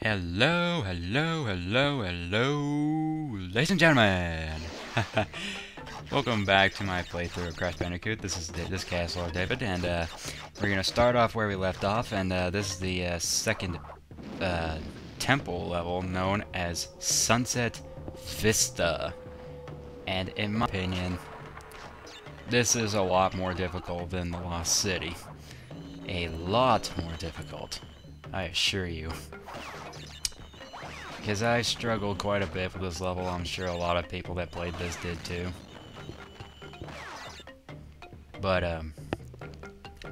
Hello, hello, hello, hello, ladies and gentlemen. Welcome back to my playthrough of Crash Bandicoot. This is this Castle David, and we're gonna start off where we left off, and this is the second temple level known as Sunset Vista. And in my opinion, this is a lot more difficult than the Lost City. A lot more difficult, I assure you. Because I struggled quite a bit with this level. I'm sure a lot of people that played this did too. But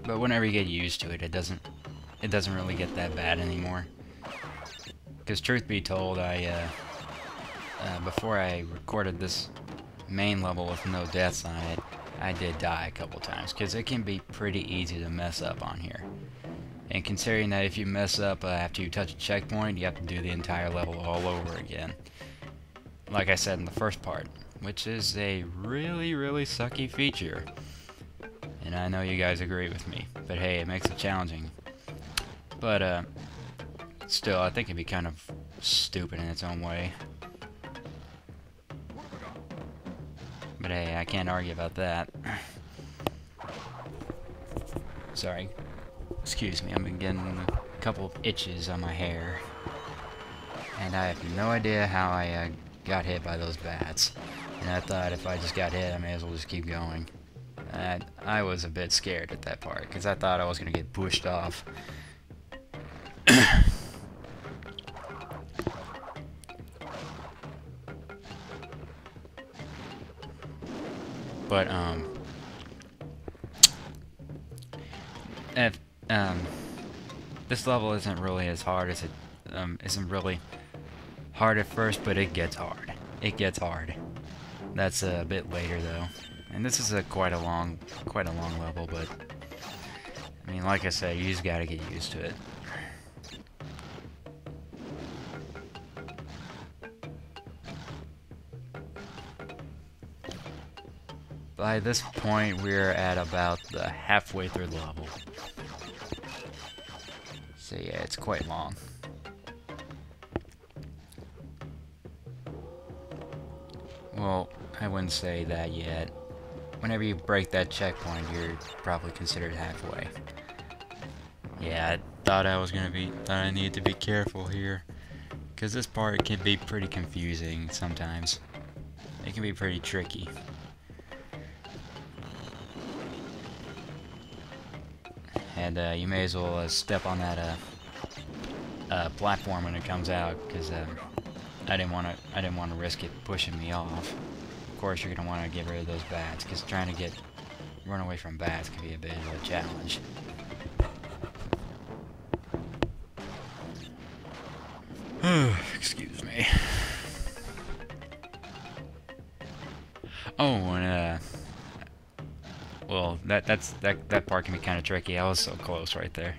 whenever you get used to it, it doesn't really get that bad anymore. Because truth be told, before I recorded this main level with no deaths on it, I did die a couple times, because it can be pretty easy to mess up on here. And considering that if you mess up after you touch a checkpoint, you have to do the entire level all over again. Like I said in the first part, which is a really, really sucky feature. And I know you guys agree with me, but hey, it makes it challenging. But still, I think it'd be kind of stupid in its own way. But hey, I can't argue about that. Sorry. Excuse me, I'm getting a couple of itches on my hair. And I have no idea how I got hit by those bats. And I thought if I just got hit, I may as well just keep going. I was a bit scared at that part, because I thought I was going to get pushed off. But, this level isn't really as hard as it, isn't really hard at first, but it gets hard. It gets hard. That's a bit later, though. And this is quite a long level, but, I mean, like I said, you just gotta get used to it. By this point, we're at about the halfway through the level. So yeah, it's quite long. Well, I wouldn't say that yet. Whenever you break that checkpoint, you're probably considered halfway. Yeah, I thought I needed to be careful here. Because this part can be pretty confusing sometimes. It can be pretty tricky. And you may as well step on that platform when it comes out, because I didn't want to risk it pushing me off. Of course, you're gonna want to get rid of those bats, because trying to run away from bats can be a bit of a challenge. Excuse me. Oh, and well, that part can be kind of tricky. I was so close right there.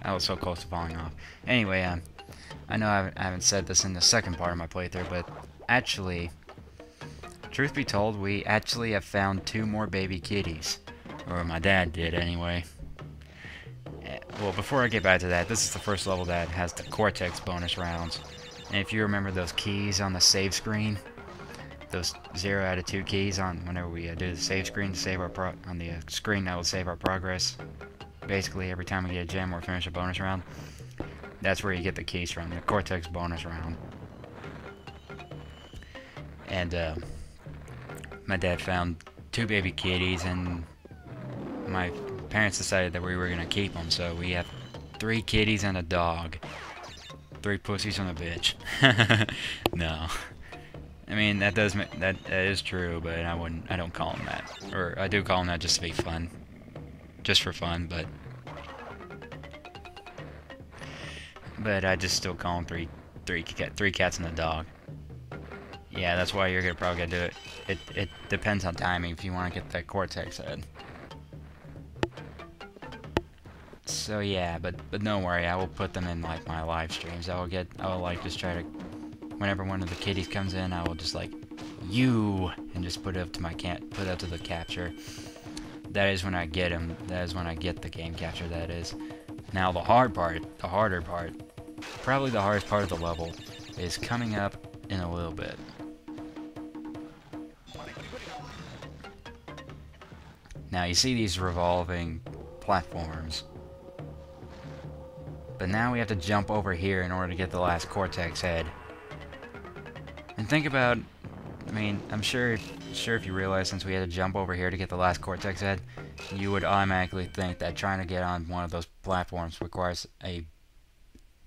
I was so close to falling off. Anyway, I know I haven't said this in the second part of my playthrough, but actually, truth be told, we actually have found 2 more baby kitties. Or my dad did, anyway. Well, before I get back to that, this is the first level that has the Cortex bonus rounds. And if you remember those keys on the save screen, those 0 out of 2 keys on whenever we do the save screen to save our on the screen that will save our progress. Basically, every time we get a gem or finish a bonus round, that's where you get the keys from, the Cortex bonus round. And my dad found 2 baby kitties, and my parents decided that we were gonna keep them. So we have 3 kitties and a dog, 3 pussies and a bitch. No. I mean, that is true, but I don't call them that. Or I do call them that just to be fun. Just for fun, but I just still call them three cats and a dog. Yeah, that's why you're probably gonna do it. It depends on timing if you want to get that Cortex head. So yeah, but don't worry, I will put them in like my live streams. I will like just try to, whenever one of the kitties comes in, I will just like you and just put it up to the capture. That is when I get him. That is when I get the game capture. That is. Now the harder part probably the hardest part of the level is coming up in a little bit. Now you see these revolving platforms, but now we have to jump over here in order to get the last Cortex head. And think about, I mean, I'm sure if you realize since we had to jump over here to get the last Cortex head, you would automatically think that trying to get on one of those platforms requires a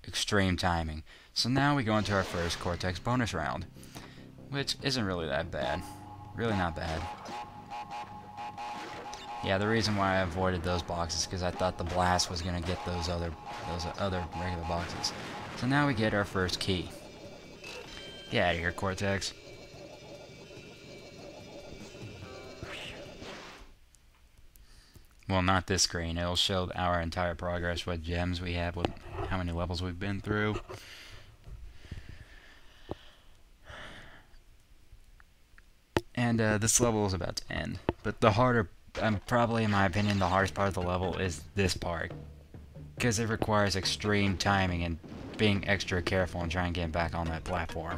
extreme timing. So now we go into our first Cortex bonus round, which isn't really that bad. Really not bad. Yeah, the reason why I avoided those boxes is because I thought the blast was gonna get those other regular boxes. So now we get our first key. Get out of here, Cortex. Well, not this screen. It'll show our entire progress, what gems we have, how many levels we've been through. And this level is about to end. But the harder, probably in my opinion, the hardest part of the level is this part. Because it requires extreme timing and being extra careful and trying to get back on that platform.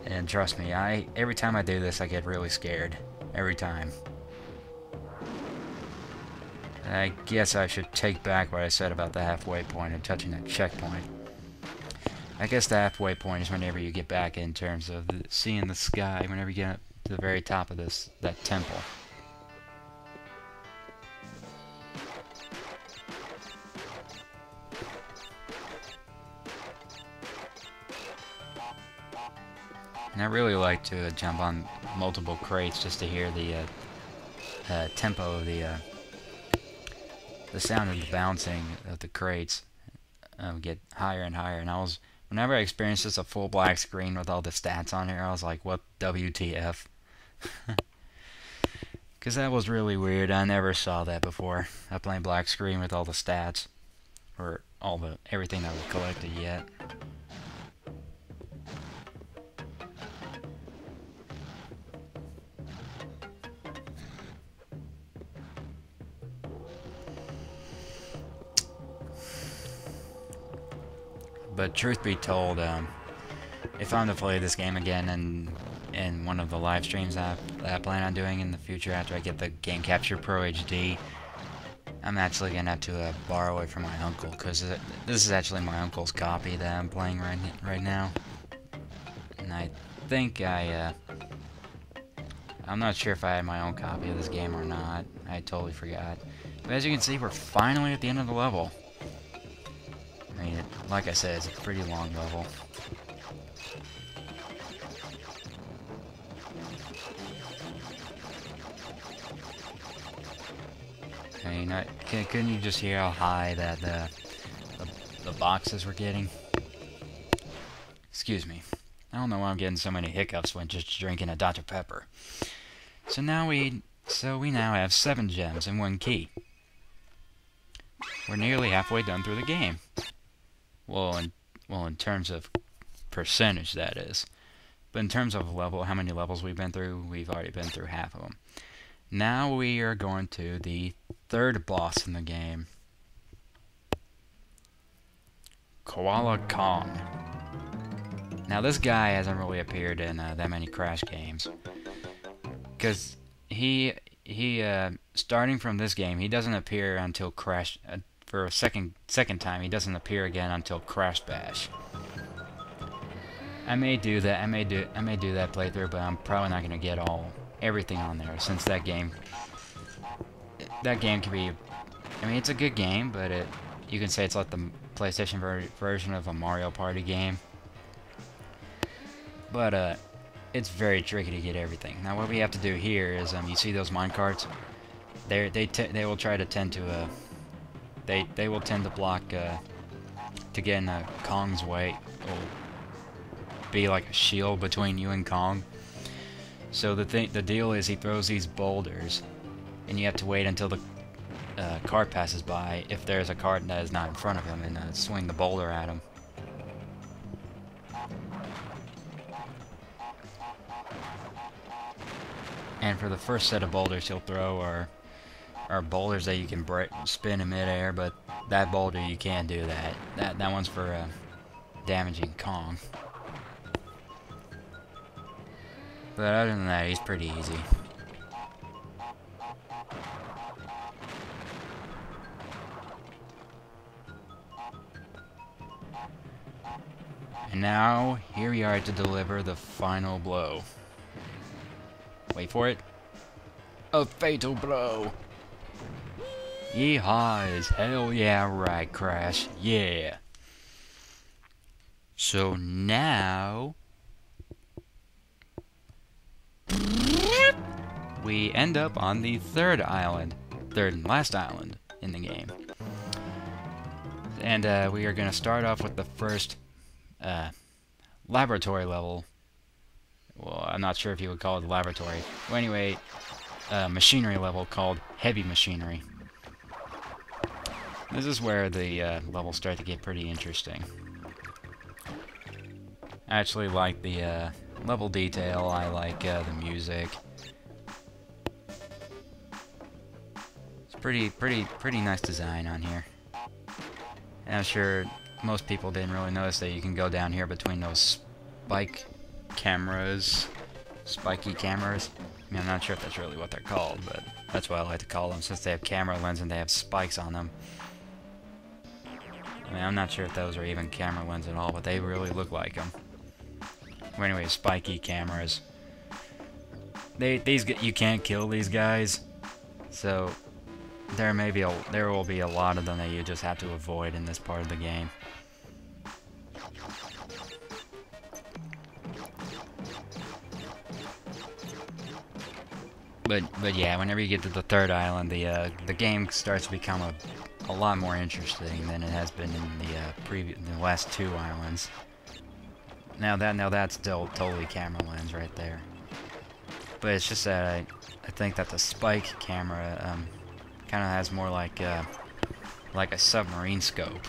And trust me, every time I do this, I get really scared. Every time. I guess I should take back what I said about the halfway point and touching that checkpoint. I guess the halfway point is whenever you get back in terms of seeing the sky, whenever you get up to the very top of that temple. And I really like to jump on multiple crates just to hear the tempo of the sound of the bouncing of the crates get higher and higher. And whenever I experienced just a full black screen with all the stats on here, I was like, what WTF? Because that was really weird. I never saw that before. A plain black screen with all the stats, or everything that we've collected yet. But truth be told, if I'm to play this game again in one of the live streams that I plan on doing in the future after I get the Game Capture Pro HD, I'm actually going to have to borrow it from my uncle, because this is actually my uncle's copy that I'm playing right now. And I think I'm not sure if I had my own copy of this game or not. I totally forgot. But as you can see, we're finally at the end of the level. I mean, like I said, it's a pretty long level. I mean, couldn't you just hear how high that the boxes were getting? Excuse me. I don't know why I'm getting so many hiccups when just drinking a Dr. Pepper. So we now have 7 gems and 1 key. We're nearly halfway done through the game. Well, in terms of percentage, that is. But in terms of how many levels we've been through, we've already been through half of them. Now we are going to the third boss in the game. Koala Kong. Now this guy hasn't really appeared in that many Crash games. Because he starting from this game, he doesn't appear until Crash... for a second time, he doesn't appear again until Crash Bash. I may do that playthrough, but I'm probably not gonna get everything on there, since that game can be, I mean, it's a good game, but you can say it's like the PlayStation version of a Mario Party game. But it's very tricky to get everything. Now what we have to do here is, you see those minecarts? They will try to tend to They will tend to block, to get in Kong's way. It'll be like a shield between you and Kong. So the deal is he throws these boulders, and you have to wait until the cart passes by, if there's a cart that is not in front of him, and swing the boulder at him. And for the first set of boulders he'll throw are are boulders that you can spin in midair, but that boulder you can't do that. That one's for damaging Kong. But other than that, he's pretty easy. And now, here we are to deliver the final blow. Wait for it. A fatal blow. Yeehaws. Hell yeah, right, Crash. Yeah. So now we end up on the third and last island in the game. And we are going to start off with the first laboratory level. Well, I'm not sure if you would call it a laboratory. Well, anyway, machinery level called Heavy Machinery. This is where the levels start to get pretty interesting. I actually like the level detail. I like the music. It's pretty nice design on here. And I'm sure most people didn't really notice that you can go down here between those spiky cameras. I mean, I'm not sure if that's really what they're called, but that's what I like to call them, since they have camera lens and they have spikes on them. I mean, I'm not sure if those are even camera lens at all, but they really look like them. Well, anyway, spiky cameras. You can't kill these guys, so there will be a lot of them that you just have to avoid in this part of the game. But yeah, whenever you get to the third island, the game starts to become a lot more interesting than it has been in the last two islands. Now that's still totally camera lens right there. But it's just that I think that the spike camera kind of has more like a submarine scope.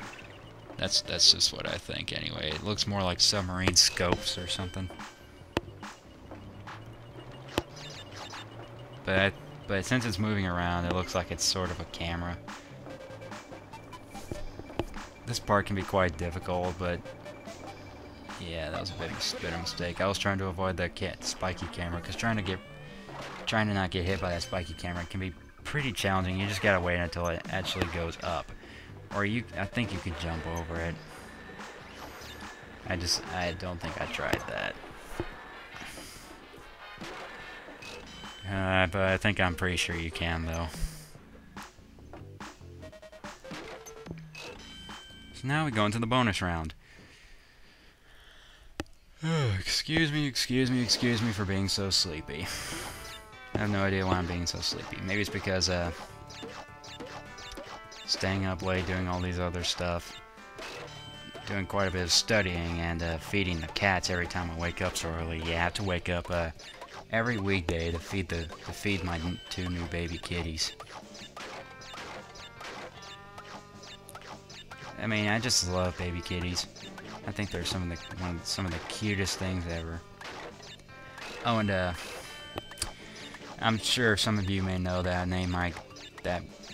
That's just what I think anyway. It looks more like submarine scopes or something. But since it's moving around, it looks like it's sort of a camera. This part can be quite difficult, but yeah, that was a bit of a mistake. I was trying to avoid the spiky camera, because trying to not get hit by that spiky camera can be pretty challenging. You just gotta wait until it actually goes up, or I think you could jump over it. I don't think I tried that. But I think I'm pretty sure you can, though. So now we go into the bonus round. Excuse me for being so sleepy. I have no idea why I'm being so sleepy. Maybe it's because, staying up late doing all these other stuff. Doing quite a bit of studying and, feeding the cats every time I wake up so early. Yeah, I have to wake up, every weekday to feed my two new baby kitties. I mean, I just love baby kitties. I think they're some of the cutest things ever. Oh, and I'm sure some of you may know that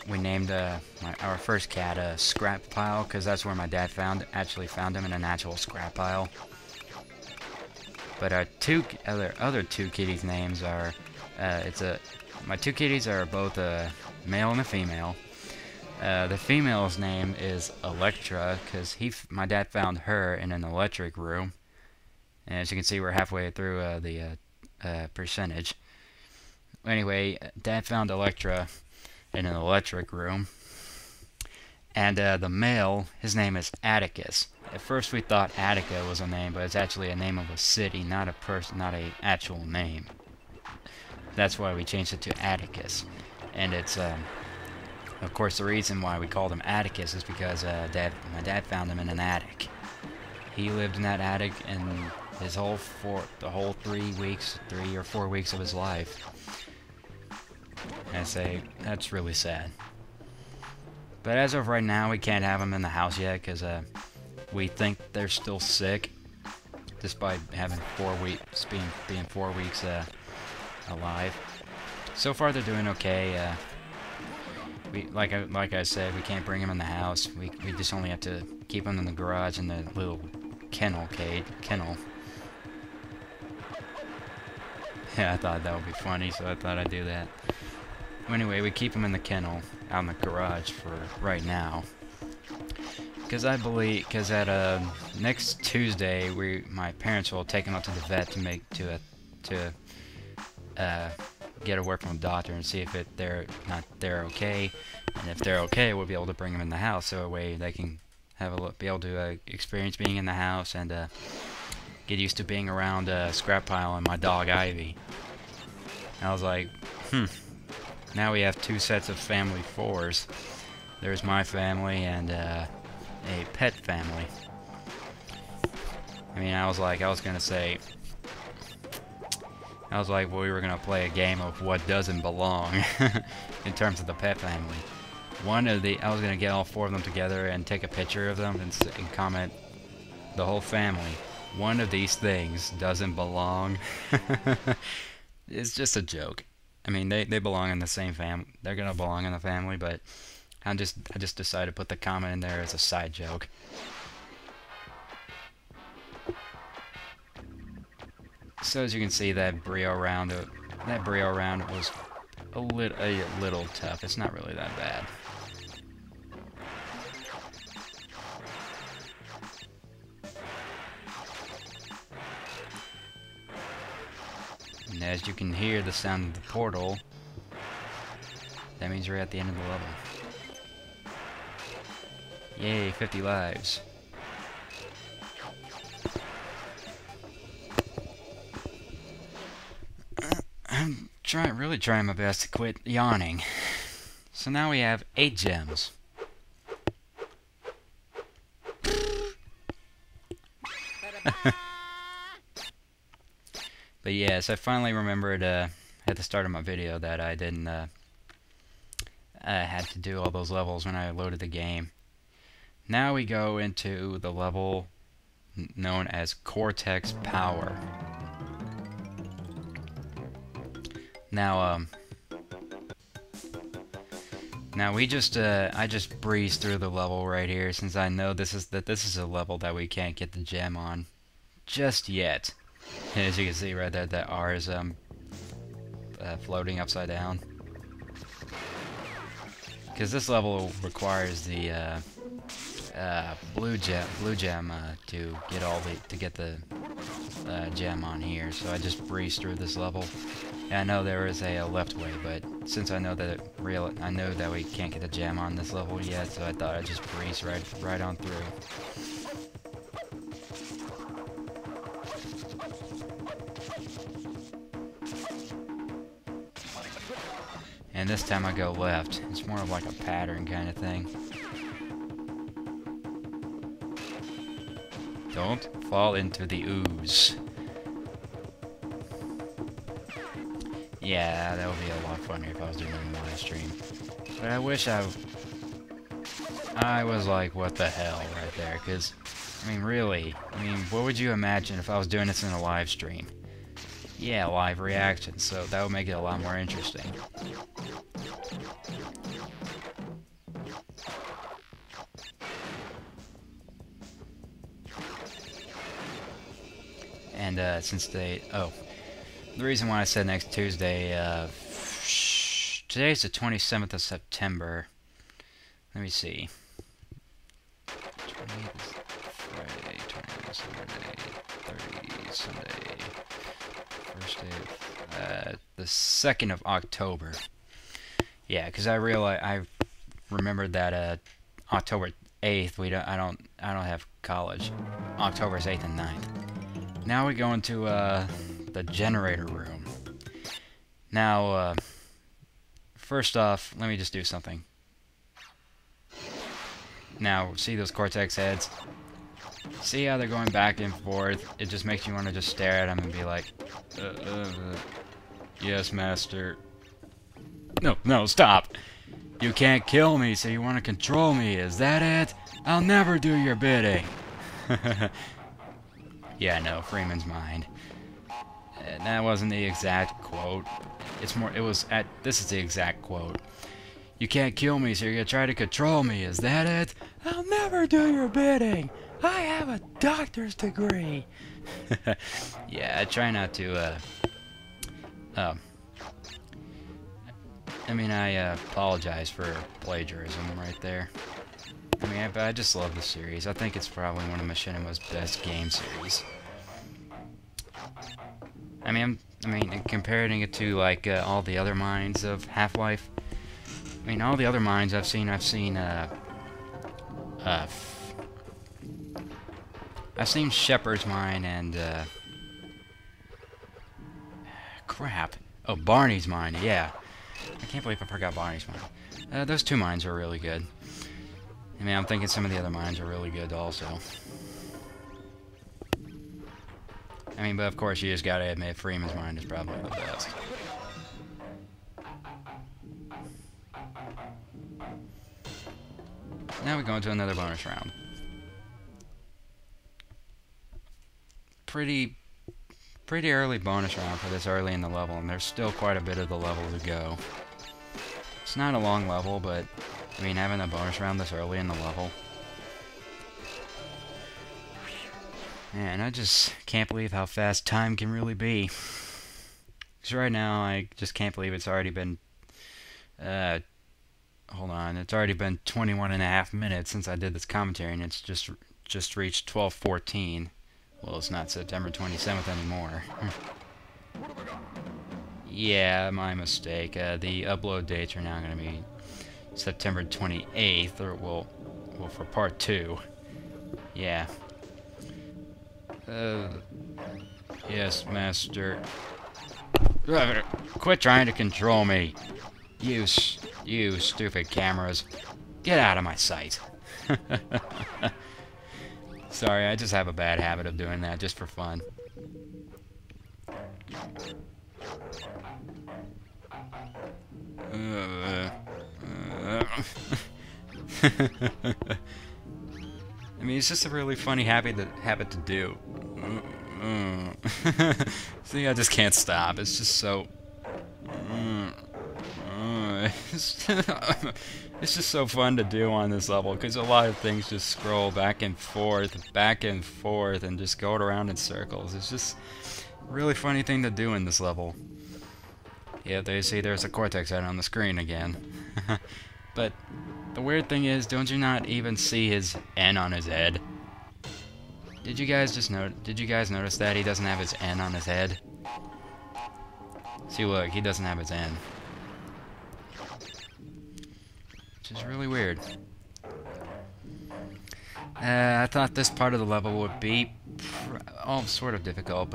we named our first cat Scrap Pile, because that's where my dad actually found him, in an actual scrap pile. But our other two kitties' names are my two kitties are both a male and a female. The female's name is Electra, because my dad found her in an electric room. And as you can see, we're halfway through the percentage. Anyway, Dad found Electra in an electric room. And the male, his name is Atticus. At first we thought Attica was a name, but it's actually a name of a city, not a person, not a actual name. That's why we changed it to Atticus. And it's, of course, the reason why we called him Atticus is because my dad found him in an attic. He lived in that attic and the whole 3 or 4 weeks of his life. And I say, that's really sad. But as of right now, we can't have them in the house yet, because we think they're still sick, despite having 4 weeks, being 4 weeks alive. So far, they're doing okay. like I said, we can't bring him in the house. We just only have to keep him in the garage in the little kennel. Yeah, I thought that would be funny, so I thought I'd do that. Anyway, we keep him in the kennel out in the garage for right now. Because I believe, because at next Tuesday, my parents will take him up to the vet to get a word from the doctor and see if they're okay, and if they're okay, we'll be able to bring them in the house, so a way they can have a look, be able to experience being in the house and get used to being around Scrap Pile and my dog Ivy. And I was like, now we have two sets of family fours. There's my family and a pet family. I mean, I was like, well, we were gonna play a game of what doesn't belong in terms of the pet family. I was gonna get all four of them together and take a picture of them and comment, the whole family, one of these things doesn't belong. It's just a joke. I mean, they belong in the same family. They're gonna belong in the family, but I just decided to put the comment in there as a side joke. So as you can see, that Brio round was a little tough. It's not really that bad. And as you can hear the sound of the portal, that means we're at the end of the level. Yay, 50 lives. I'm really trying my best to quit yawning. So now we have 8 gems. But yes, I finally remembered at the start of my video that I didn't had to do all those levels when I loaded the game. Now we go into the level known as Cortex Power. Now we just I just breezed through the level right here, since I know this is a level that we can't get the gem on just yet. And as you can see right there, that R is floating upside down, because this level requires the blue gem to get the gem on here. So I just breezed through this level. And I know there is a left way, but since I know that we can't get the gem on this level yet, so I thought I'd just breeze right on through. And this time I go left. It's more of like a pattern kind of thing. Don't fall into the ooze. Yeah, that would be a lot funnier if I was doing it on live stream. But I wish I was like, what the hell right there, because, I mean, really, what would you imagine if I was doing this in a live stream? Yeah, live reaction, so that would make it a lot more interesting. And, the reason why I said next Tuesday, today's the 27th of September. Let me see. 20th Friday, 20th Saturday, 30 Sunday, first day, the 2nd of October. Yeah, because I remembered that October 8th I don't have college. October's 8th and 9th. Now we go into the generator room. Now, first off, let me just do something. Now, see those Cortex heads? See how they're going back and forth? It just makes you want to just stare at them and be like, yes, master. No, stop! You can't kill me, so you want to control me, is that it? I'll never do your bidding! Yeah, no, Freeman's mind. That wasn't the exact quote. This is the exact quote. You can't kill me, so you're gonna try to control me, is that it? I'll never do your bidding! I have a doctor's degree! Yeah, I try not to, I apologize for plagiarism right there. I just love the series. I think it's probably one of Machinima's best game series. Comparing it to, like, all the other mines of Half-Life. All the other mines I've seen, I've seen Shepherd's Mine and, crap. Oh, Barney's Mine, yeah. I can't believe I forgot Barney's Mine. Those two mines are really good. I'm thinking some of the other mines are really good also. But of course you just gotta admit Freeman's Mine is probably the best. Now we go into another bonus round. Pretty early bonus round for this early in the level, and there's still quite a bit of the level to go. It's not a long level, but having a bonus round this early in the level. Man, I just can't believe how fast time can really be. Because right now, I just can't believe it's already been, hold on, it's already been 21.5 minutes since I did this commentary, and it's just reached 12:14. Well, it's not September 27th anymore. Yeah, my mistake. The upload dates are now going to be September 28th, or well, for part 2. Yeah. Yes, master. Quit trying to control me. You stupid cameras. Get out of my sight. Sorry, I just have a bad habit of doing that just for fun. It's just a really funny habit to do. See, I just can't stop. It's just so... It's just so fun to do on this level, because a lot of things just scroll back and forth, and just go around in circles. It's just a really funny thing to do in this level. Yeah, they see there's a Cortex head on the screen again. But the weird thing is, don't you not even see his N on his head? Did you guys notice that he doesn't have his N on his head? See, look, he doesn't have his N. Which is really weird. I thought this part of the level would be sort of difficult,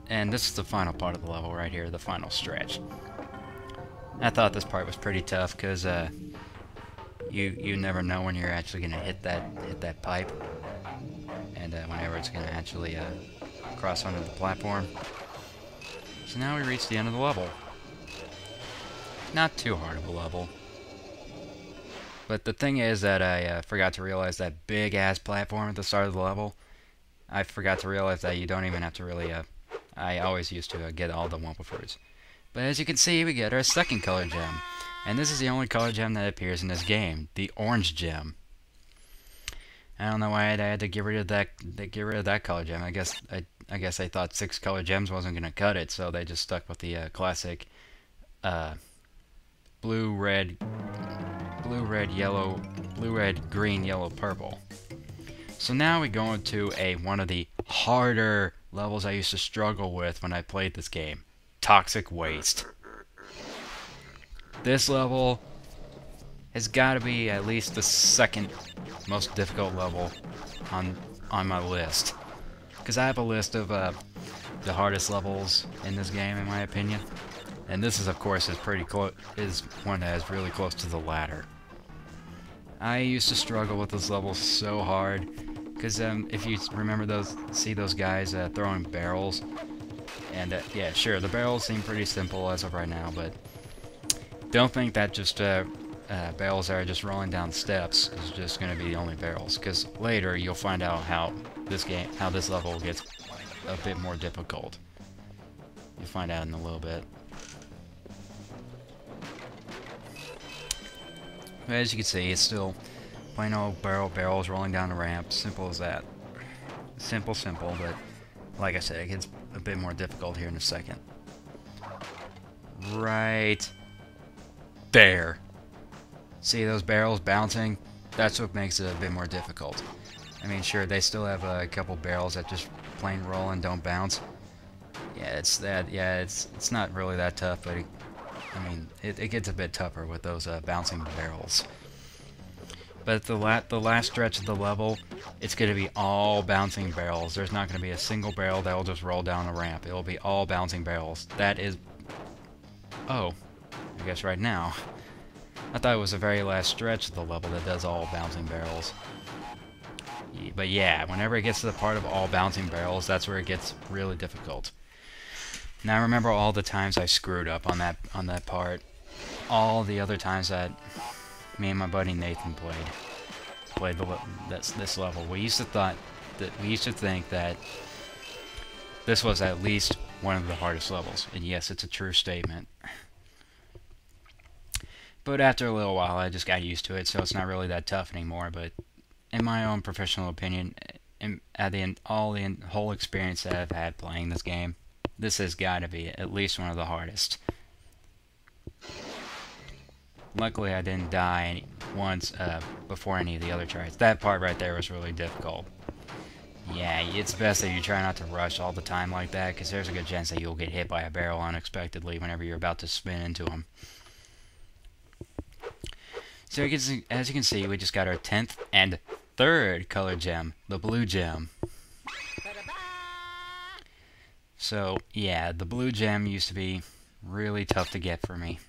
and this is the final part of the level right here, the final stretch. I thought this part was pretty tough because you never know when you're actually gonna hit that pipe, and whenever it's gonna actually cross onto the platform. So now we reach the end of the level. Not too hard of a level. But the thing is that I forgot to realize that big-ass platform at the start of the level. I forgot to realize that you don't even have to really... I always used to get all the Wumpa Fruits. But as you can see, we get our second color gem. And this is the only color gem that appears in this game, the orange gem. I don't know why I had to get rid of that color gem. I guess I thought 6 color gems wasn't gonna cut it, so they just stuck with the classic blue, red, green, yellow, purple. So now we go into one of the harder levels I used to struggle with when I played this game. Toxic Waste. This level has got to be at least the second most difficult level on my list. Because I have a list of the hardest levels in this game, in my opinion. And this is, of course, is one that is really close to the latter. I used to struggle with this level so hard, because if you remember those guys throwing barrels, and yeah, sure, the barrels seem pretty simple as of right now, but don't think that just barrels that are just rolling down steps is just going to be the only barrels, because later you'll find out how this level gets a bit more difficult. You'll find out in a little bit. But as you can see, it's still plain old barrels rolling down the ramp. Simple as that. Simple, but like I said, it gets a bit more difficult here in a second. Right there. See those barrels bouncing? That's what makes it a bit more difficult. I mean, sure, they still have a couple barrels that just plain roll and don't bounce. Yeah, it's that. Yeah, it's not really that tough, but it gets a bit tougher with those bouncing barrels. But the last stretch of the level, it's going to be all bouncing barrels. There's not going to be a single barrel that will just roll down a ramp. It will be all bouncing barrels. That is... Oh, I guess right now. I thought it was the very last stretch of the level that does all bouncing barrels. But yeah, whenever it gets to the part of all bouncing barrels, that's where it gets really difficult. Now I remember all the times I screwed up on that part. All the other times that me and my buddy Nathan played this level. We used to think that this was at least one of the hardest levels, and yes, it's a true statement. But after a little while, I just got used to it, so it's not really that tough anymore. But in my own professional opinion, at the end, the whole experience that I've had playing this game, this has got to be at least one of the hardest. Luckily, I didn't die once before any of the other tries. That part right there was really difficult. Yeah, it's best that you try not to rush all the time like that, because there's a good chance that you'll get hit by a barrel unexpectedly whenever you're about to spin into them. So as you can see, we just got our 10th and 3rd color gem, the blue gem. So, yeah, the blue gem used to be really tough to get for me.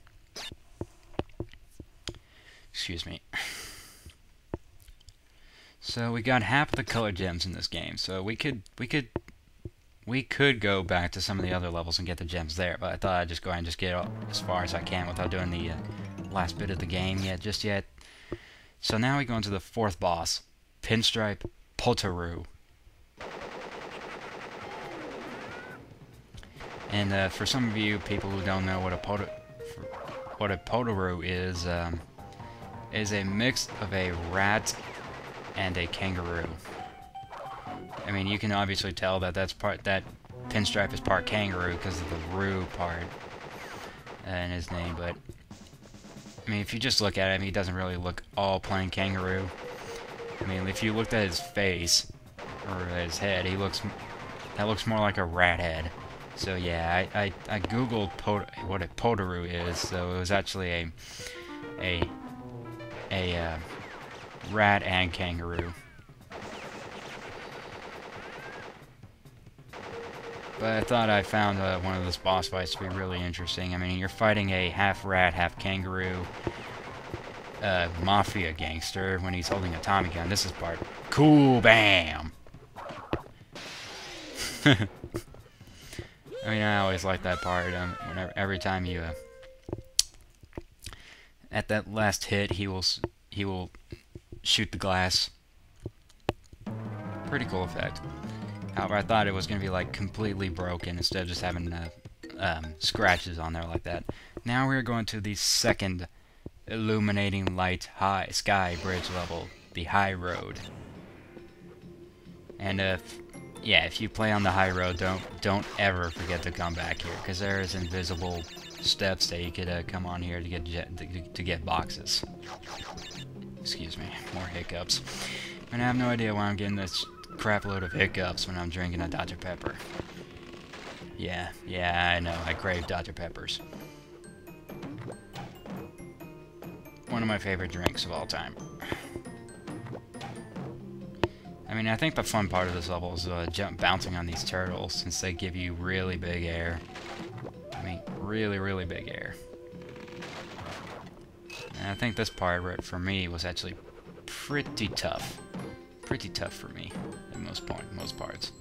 Excuse me. So we got half of the color gems in this game. So we could go back to some of the other levels and get the gems there, but I thought I'd just go ahead and just get as far as I can without doing the last bit of the game just yet. So now we go into the 4th boss, Pinstripe Potoroo. And for some of you people who don't know what a Potoroo is a mix of a rat and a kangaroo. I mean, you can obviously tell that that Pinstripe is part kangaroo because of the roo part in his name, but I mean, if you just look at him, he doesn't really look all plain kangaroo. I mean, if you looked at his face or his head, that looks more like a rat head. So yeah, I googled what a Potoroo is. So it was actually a rat and kangaroo. But I thought I found one of those boss fights to be really interesting. I mean, you're fighting a half rat, half kangaroo mafia gangster when he's holding a Tommy gun. This is part cool, bam. I mean, I always like that part. Every time you at that last hit, he will shoot the glass. Pretty cool effect. However, I thought it was going to be like completely broken instead of just having scratches on there like that. Now we're going to the 2nd illuminating light high sky bridge level, the high road. And if you play on the high road, don't ever forget to come back here, because there is invisible steps that you could come on here to get boxes. Excuse me, more hiccups. And I have no idea why I'm getting this crap load of hiccups when I'm drinking a Dr. Pepper. Yeah, I know, I crave Dr. Peppers. One of my favorite drinks of all time. I mean, I think the fun part of this level is bouncing on these turtles, since they give you really big air. I mean, really, really big air. And I think this part, for me, was actually pretty tough. Pretty tough for me, at most parts.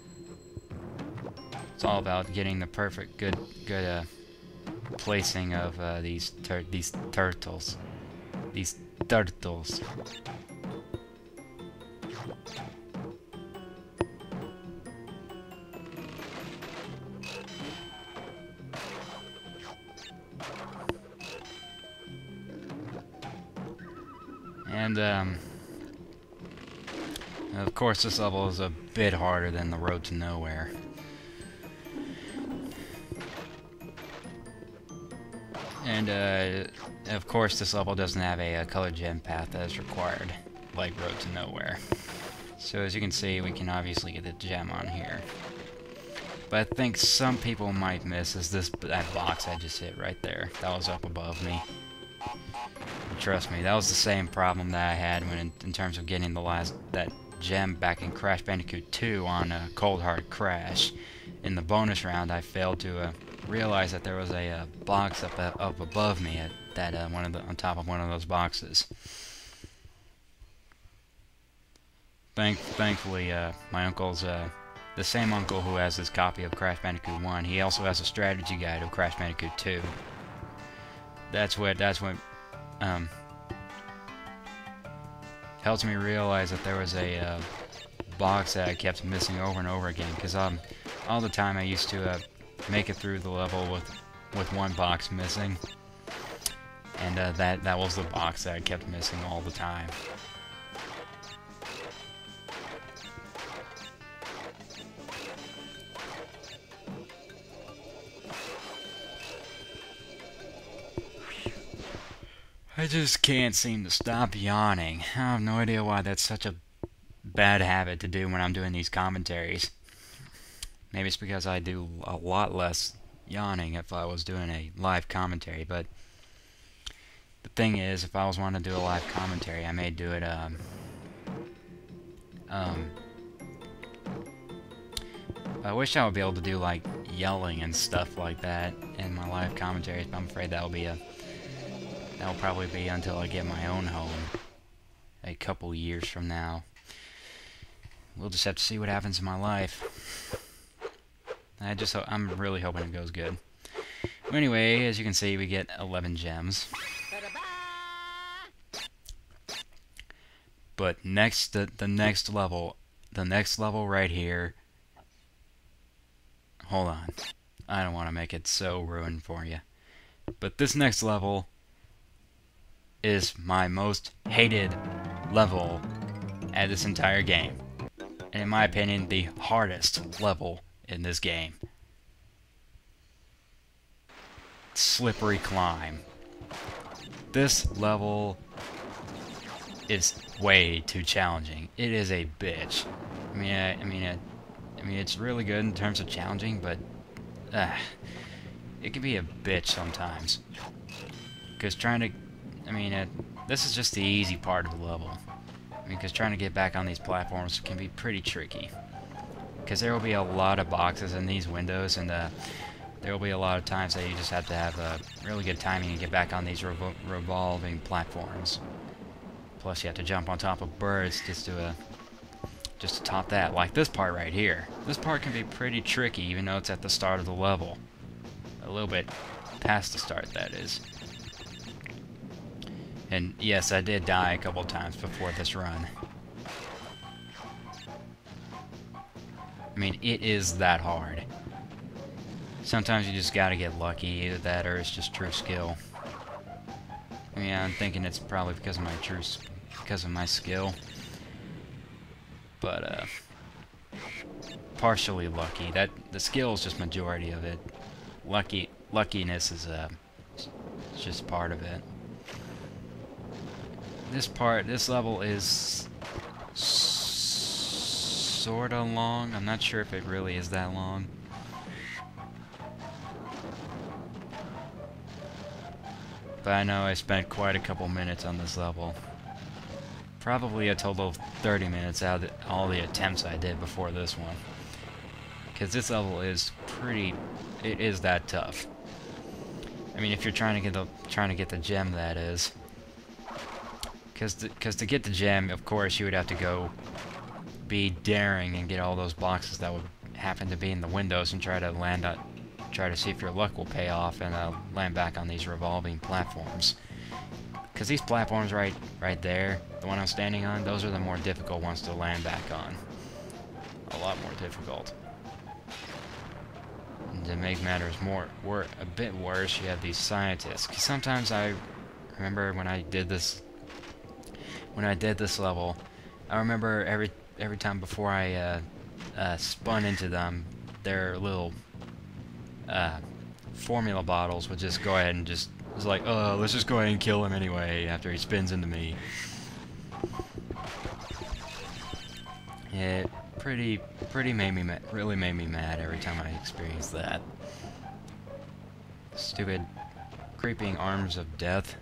It's all about getting the perfect, good placing of these turtles. These turtles. And, of course, this level is a bit harder than the Road to Nowhere. And, of course, this level doesn't have a colored gem path that is required, like Road to Nowhere. So, as you can see, we can obviously get the gem on here. But I think some people might miss is that box I just hit right there. That was up above me. Trust me, that was the same problem that I had when in terms of getting that gem back in Crash Bandicoot 2 on Cold Hard Crash. In the bonus round, I failed to realize that there was a box up above me on top of one of those boxes. Thankfully, my uncle's the same uncle who has this copy of Crash Bandicoot 1. He also has a strategy guide of Crash Bandicoot 2. That's what helps me realize that there was a box that I kept missing over and over again, because all the time I used to make it through the level with one box missing, and that was the box that I kept missing all the time. I just can't seem to stop yawning. I have no idea why that's such a bad habit to do when I'm doing these commentaries. Maybe it's because I do a lot less yawning if I was doing a live commentary, but the thing is, if I was wanting to do a live commentary, I may do it, I wish I would be able to do, like, yelling and stuff like that in my live commentaries, but I'm afraid that'll probably be until I get my own home a couple years from now. We'll just have to see what happens in my life. I'm really hoping it goes good. Well, anyway, as you can see, we get 11 gems. But the next level right here. Hold on. I don't want to make it so ruined for you. But this next level is my most hated level at this entire game. And in my opinion, the hardest level in this game. Slippery Climb. This level is way too challenging. It is a bitch. I mean, it's really good in terms of challenging, but it can be a bitch sometimes. Because this is just the easy part of the level. Because trying to get back on these platforms can be pretty tricky. Because there will be a lot of boxes in these windows, and there will be a lot of times that you just have to have really good timing and get back on these revolving platforms. Plus, you have to jump on top of birds just to top that. Like this part right here. This part can be pretty tricky, even though it's at the start of the level. A little bit past the start, that is. And yes, I did die a couple times before this run. I mean, it is that hard. Sometimes you just gotta get lucky, either that or it's just true skill. I mean, I'm thinking it's probably because of my skill. But partially lucky. The skill is just majority of it. Luckiness is just part of it. This level is sorta long. I'm not sure if it really is that long. But I know I spent quite a couple minutes on this level. Probably a total of 30 minutes out of all the attempts I did before this one. Because this level is it is that tough. I mean, if you're trying to get the gem, that is. Because to get the gem, of course, you would have to go be daring and get all those boxes that would happen to be in the windows and try to see if your luck will pay off and land back on these revolving platforms. Because these platforms right there, the one I'm standing on, those are the more difficult ones to land back on. A lot more difficult. And to make matters a bit worse, you have these scientists. Because sometimes I remember when I did this when I did this level, I remember every time before I spun into them, their little uh, formula bottles would just go ahead and just was like, oh, let's just go ahead and kill him anyway after he spins into me. It pretty made me really made me mad every time I experienced that. Stupid creeping arms of death.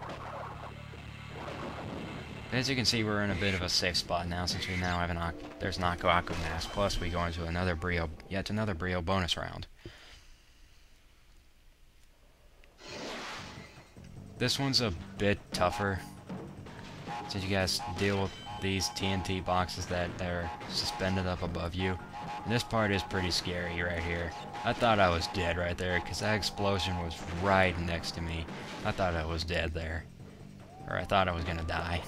As you can see, we're in a bit of a safe spot now, since we now have there's an Aku Aku mask, plus we go into another yet another Brio bonus round. This one's a bit tougher, since you guys deal with these TNT boxes that are suspended up above you. And this part is pretty scary right here. I thought I was dead right there, because that explosion was right next to me. I thought I was dead there. Or I thought I was gonna die.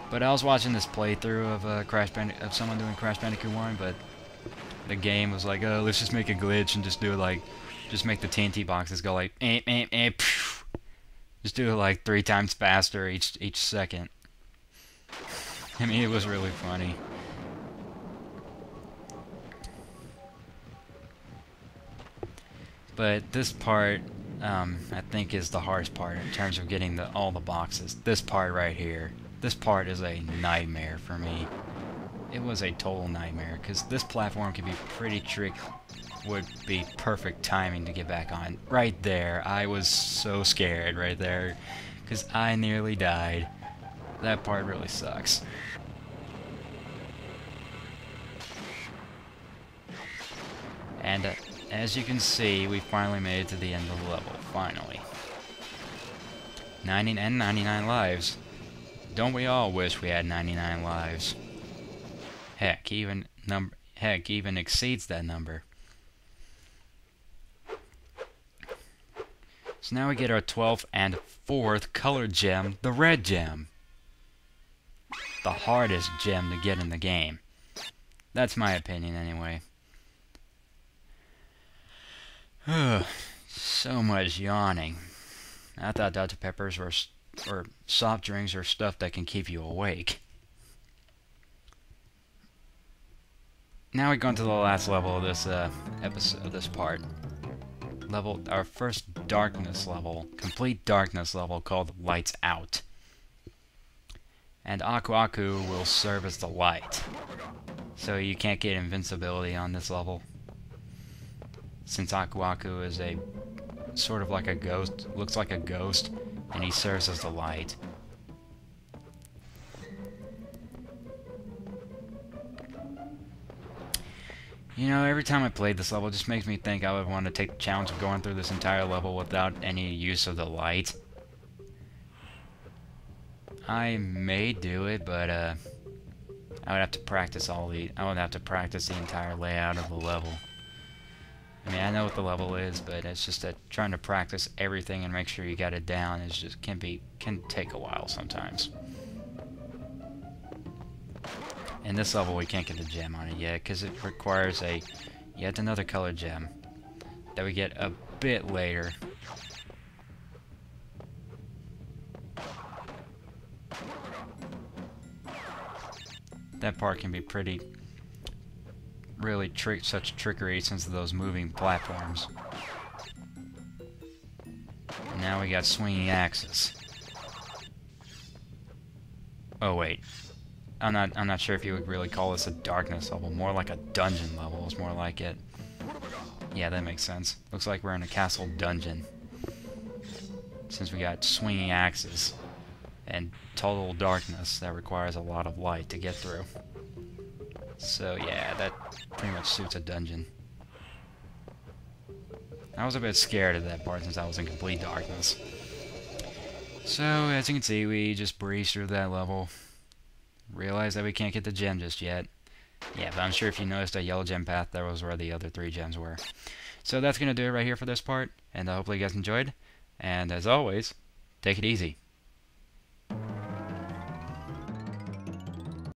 But I was watching this playthrough of someone doing Crash Bandicoot 1, but the game was like, oh, let's just make a glitch and just do it like, just make the TNT boxes go like, phew. Just do it like 3 times faster each second. I mean, it was really funny. But this part, I think, is the hardest part in terms of getting all the boxes. This part right here. This part is a nightmare for me. It was a total nightmare, because this platform can be pretty tricky. Would be perfect timing to get back on. Right there, I was so scared right there, because I nearly died. That part really sucks. And as you can see, we finally made it to the end of the level. Finally. 99 lives. Don't we all wish we had 99 lives? Heck, even exceeds that number. So now we get our 12th and 4th colored gem, the red gem. The hardest gem to get in the game. That's my opinion anyway. So much yawning. I thought Dr. Peppers or soft drinks or stuff that can keep you awake. Now we go into the last level of this episode, this part. Our first darkness level, complete darkness level, called Lights Out. And Aku Aku will serve as the light, so you can't get invincibility on this level. Since Aku Aku is a sort of like a ghost, looks like a ghost, and he serves as the light. You know, every time I played this level, it just makes me think I would want to take the challenge of going through this entire level without any use of the light. I may do it, but I would have to practice I would have to practice the entire layout of the level. I mean, I know what the level is, but it's just that trying to practice everything and make sure you got it down is just can take a while sometimes. In this level, we can't get the gem on it yet, because it requires yet another colored gem that we get a bit later. That part can be really such trickery since of those moving platforms. And now we got swinging axes. Oh wait. I'm not sure if you would really call this a darkness level, more like a dungeon level is more like it. Yeah, that makes sense. Looks like we're in a castle dungeon, since we got swinging axes and total darkness that requires a lot of light to get through. So yeah, that pretty much suits a dungeon. I was a bit scared of that part since I was in complete darkness. So as you can see, we just breezed through that level. Realize that we can't get the gem just yet. Yeah, but I'm sure if you noticed a yellow gem path, that was where the other 3 gems were. So that's going to do it right here for this part, and hopefully you guys enjoyed. And as always, take it easy.